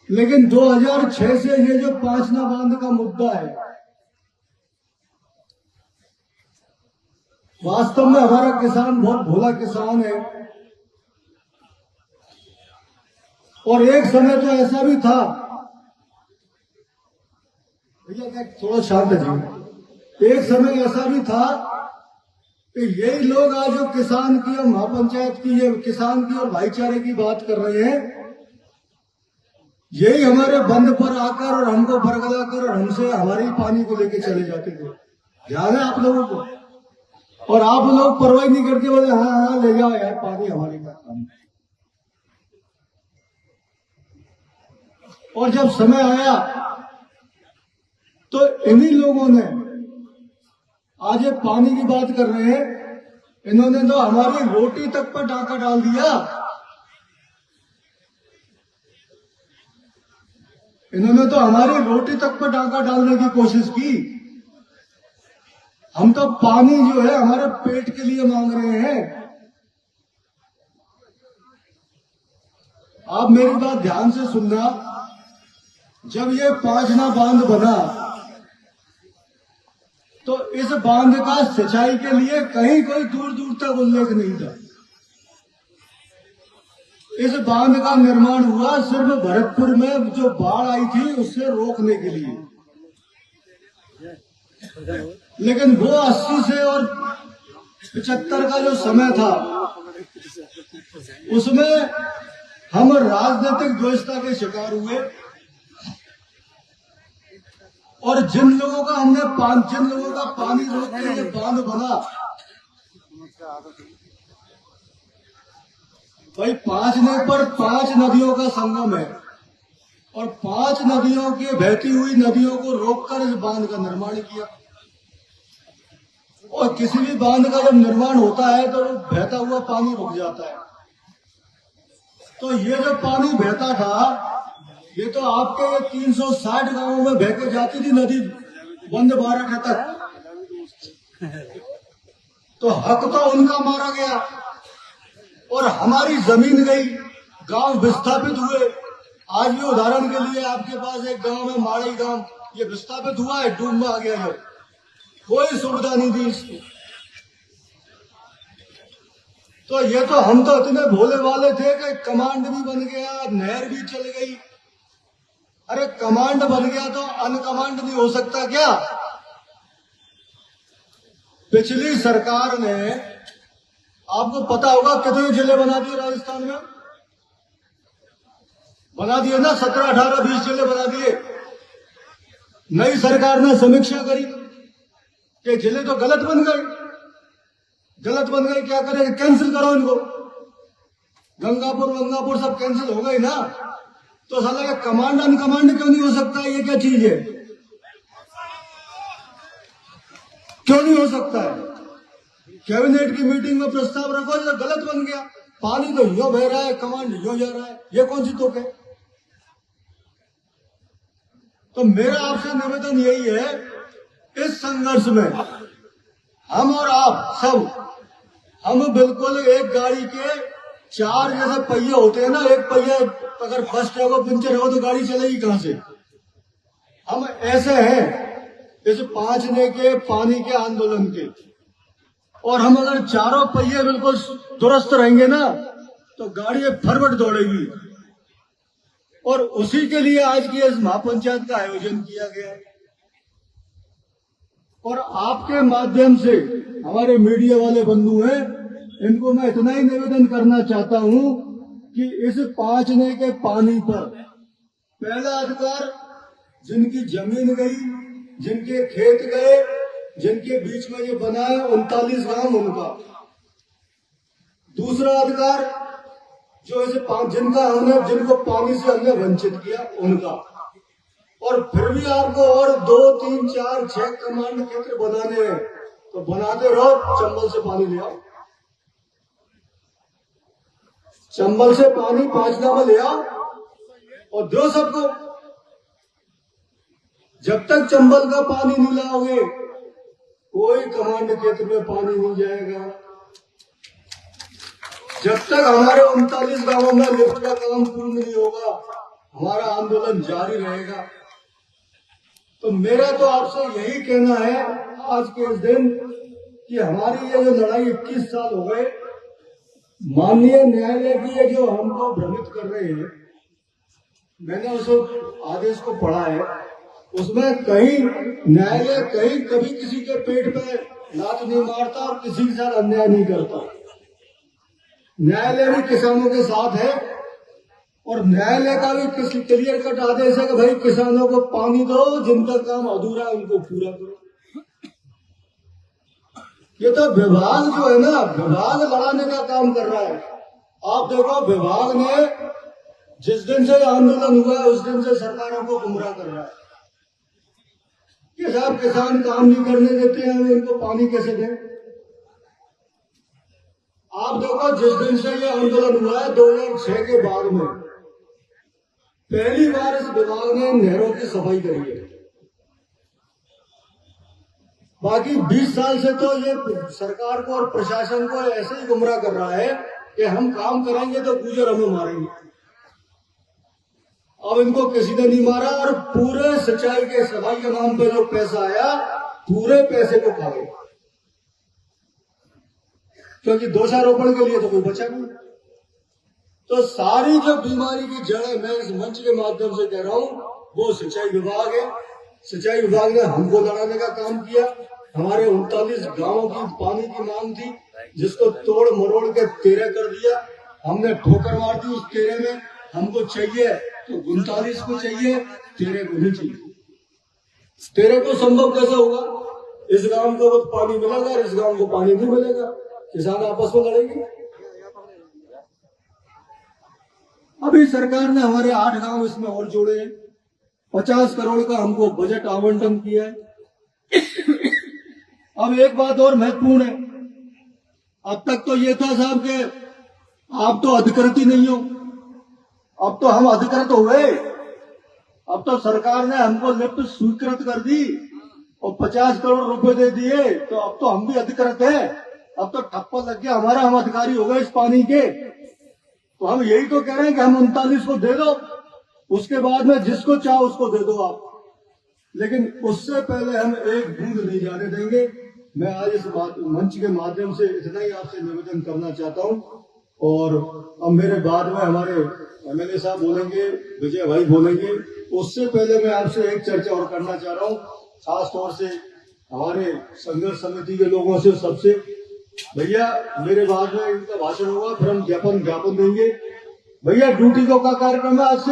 लेकिन 2006 से ये जो पांचना बांध का मुद्दा है, वास्तव में हमारा किसान बहुत भोला किसान है। और एक समय तो ऐसा भी था, भैया क्या थोड़ा शांत है, एक समय ऐसा भी था कि यही लोग आज जो किसान की और महापंचायत की, ये किसान की और भाईचारे की बात कर रहे हैं, यही हमारे बंद पर आकर और हमको बरगला कर और हमसे हमारे पानी को लेके चले जाते थे। ध्यान है आप लोगों को? और आप लोग परवाह नहीं करते, बोले हाँ हाँ ले जाओ यार पानी हमारे पास। और जब समय आया तो इन्हीं लोगों ने, आज ये पानी की बात कर रहे हैं, इन्होंने तो हमारी रोटी तक पर डाका डाल दिया। इन्होंने तो हमारी रोटी तक पर डाका डालने की कोशिश की। हम तो पानी जो है हमारे पेट के लिए मांग रहे हैं। आप मेरी बात ध्यान से सुनना, जब ये पांचना बांध बना तो इस बांध का सिंचाई के लिए कहीं कोई दूर दूर तक उल्लेख नहीं था। इस बांध का निर्माण हुआ सिर्फ भरतपुर में जो बाढ़ आई थी उससे रोकने के लिए। लेकिन वो 80 से और 75 का जो समय था, उसमें हम राजनीतिक द्वेषता के शिकार हुए। और जिन लोगों का पानी रोक के ये बांध बना, भाई 5 पर 5 नदियों का संगम है और 5 नदियों की बहती हुई नदियों को रोककर इस बांध का निर्माण किया। और किसी भी बांध का जब निर्माण होता है तो बहता हुआ पानी रुक जाता है। तो ये जो पानी बहता था, ये तो आपके 360 गांवों में बह के जाती थी नदी बंद 12 तक। तो हक तो उनका मारा गया और हमारी जमीन गई, गांव विस्थापित हुए। आज भी उदाहरण के लिए आपके पास एक गांव है माड़ी गांव, ये विस्थापित हुआ है, डूब में आ गया है, कोई सुविधा नहीं थी इसकी। तो ये तो हम तो इतने भोले वाले थे कि कमांड भी बन गया, नहर भी चल गई। अरे कमांड बन गया तो अनकमांड नहीं हो सकता क्या? पिछली सरकार ने, आपको पता होगा कितने जिले बना दिए राजस्थान में? बना दिए ना, 17, 18, 20 जिले बना दिए। नई सरकार ने समीक्षा करी कि जिले तो गलत बन गए। क्या करें? कैंसिल करो इनको। गंगापुर सब कैंसिल हो गए ना। तो साला ये कमांड अनकमांड क्यों नहीं हो सकता? ये क्या चीज है? क्यों नहीं हो सकता है? कैबिनेट की मीटिंग में प्रस्ताव रखो, जो गलत बन गया। पानी तो यो बह रहा है, कमांड यो जा रहा है, ये कौन सी तुक है? तो मेरा आपसे निवेदन यही है, इस संघर्ष में हम और आप सब, हम बिल्कुल एक गाड़ी के 4 जैसे पहिए होते हैं ना, एक पहिया अगर फर्स्ट होगा, पंचर होगा तो गाड़ी चलेगी कहां से? हम ऐसे हैं इस पांचने के पानी के आंदोलन के। और हम अगर चारों पहिए बिल्कुल दुरुस्त रहेंगे ना तो गाड़ी फरवट दौड़ेगी। और उसी के लिए आज की इस महापंचायत का आयोजन किया गया है। और आपके माध्यम से हमारे मीडिया वाले बंधु हैं, इनको मैं इतना ही निवेदन करना चाहता हूं कि इस पांचने के पानी पर पहला अधिकार जिनकी जमीन गई, जिनके खेत गए, जिनके बीच में ये बना है 39 गांव, उनका। दूसरा अधिकार जो इसे जिनको पानी से हमने वंचित किया, उनका। और फिर भी आपको और 2, 3, 4, 6 कमांड क्षेत्र बनाने हैं तो बनाते रहो। चंबल से पानी ले आओ, चंबल से पानी पांचना में ले आओ और दो सबको। जब तक चंबल का पानी नहीं लाओगे, कोई कमांड क्षेत्र में पानी नहीं जाएगा। जब तक हमारे 39 गांवों में लिफ्ट का काम पूर्ण नहीं होगा, हमारा आंदोलन जारी रहेगा। तो मेरा तो आपसे यही कहना है आज के इस दिन कि हमारी ये जो लड़ाई 21 साल हो गए, माननीय न्यायालय की ये जो हमको भ्रमित कर रहे हैं, मैंने उस आदेश को पढ़ा है, उसमें कहीं न्यायालय कहीं कभी किसी के पेट पे लात नहीं मारता और किसी के साथ अन्याय नहीं करता। न्यायालय भी किसानों के साथ है और न्यायालय का भी किसी क्लियर कट आदेश है कि भाई किसानों को पानी दो, जिनका काम अधूरा है उनको पूरा करो। ये तो विभाग जो है ना, विभाग लड़ाने का काम कर रहा है। आप देखो, विभाग ने जिस दिन से आंदोलन हुआ है उस दिन से सरकारों को गुमराह कर रहा है कि साहब किसान काम नहीं करने देते हैं, उनको पानी कैसे दें। आप देखो, जिस दिन से ये आंदोलन हुआ है 2006 के बाद में पहली बार इस विभाग ने नहरों की सफाई करी है। बाकी 20 साल से तो ये सरकार को और प्रशासन को ऐसे ही गुमराह कर रहा है कि हम काम करेंगे तो गुजर हमें मारेंगे। अब इनको किसी ने नहीं मारा और पूरे सिंचाई के सफाई के नाम पे जो पैसा आया, पूरे पैसे को खा गए, क्योंकि दोषारोपण के लिए तो कोई बचा नहीं। तो सारी जो बीमारी की जड़ है, मैं इस मंच के माध्यम से कह रहा हूं, वो सिंचाई विभाग है। सिंचाई विभाग ने हमको लड़ाने का काम किया। हमारे 39 गांवों की पानी की मांग थी, जिसको तोड़ मरोड़ के 13 कर दिया। हमने ठोकर मार दी उस 13 में। हमको चाहिए तो 39 को चाहिए, 13 को नहीं चाहिए। 13 को संभव कैसे होगा? इस गांव को पानी मिलेगा और इस गांव को पानी नहीं मिलेगा, किसान आपस में लड़ेंगे। अभी सरकार ने हमारे 8 गांव इसमें और जोड़े हैं। 50 करोड़ का हमको बजट आवंटन किया है। अब एक बात और महत्वपूर्ण है, अब तक तो ये था साहब के आप तो अधिकृत ही नहीं हो, अब तो हम अधिकृत हो गए। अब तो सरकार ने हमको लिफ्ट स्वीकृत कर दी और 50 करोड़ रुपए दे दिए, तो अब तो हम भी अधिकृत हैं। अब तो ठप्पा लग गया हमारा, हम अधिकारी हो गए इस पानी के। तो हम यही तो कह रहे हैं कि हम 39 को दे दो, उसके बाद में जिसको चाहो उसको दे दो आप, लेकिन उससे पहले हम एक बूंद नहीं जाने देंगे। मैं आज इस मंच के माध्यम से इतना ही आपसे निवेदन करना चाहता हूं। और अब मेरे बाद में हमारे एमएलए साहब बोलेंगे, विजय भाई बोलेंगे, उससे पहले मैं आपसे एक चर्चा और करना चाह रहा हूं, खास तौर से हमारे संघर्ष समिति के लोगों से, सबसे। भैया मेरे बाद में इनका भाषण होगा, फिर हम ज्ञापन देंगे। भैया ड्यूटी का कार्यक्रम है आज से।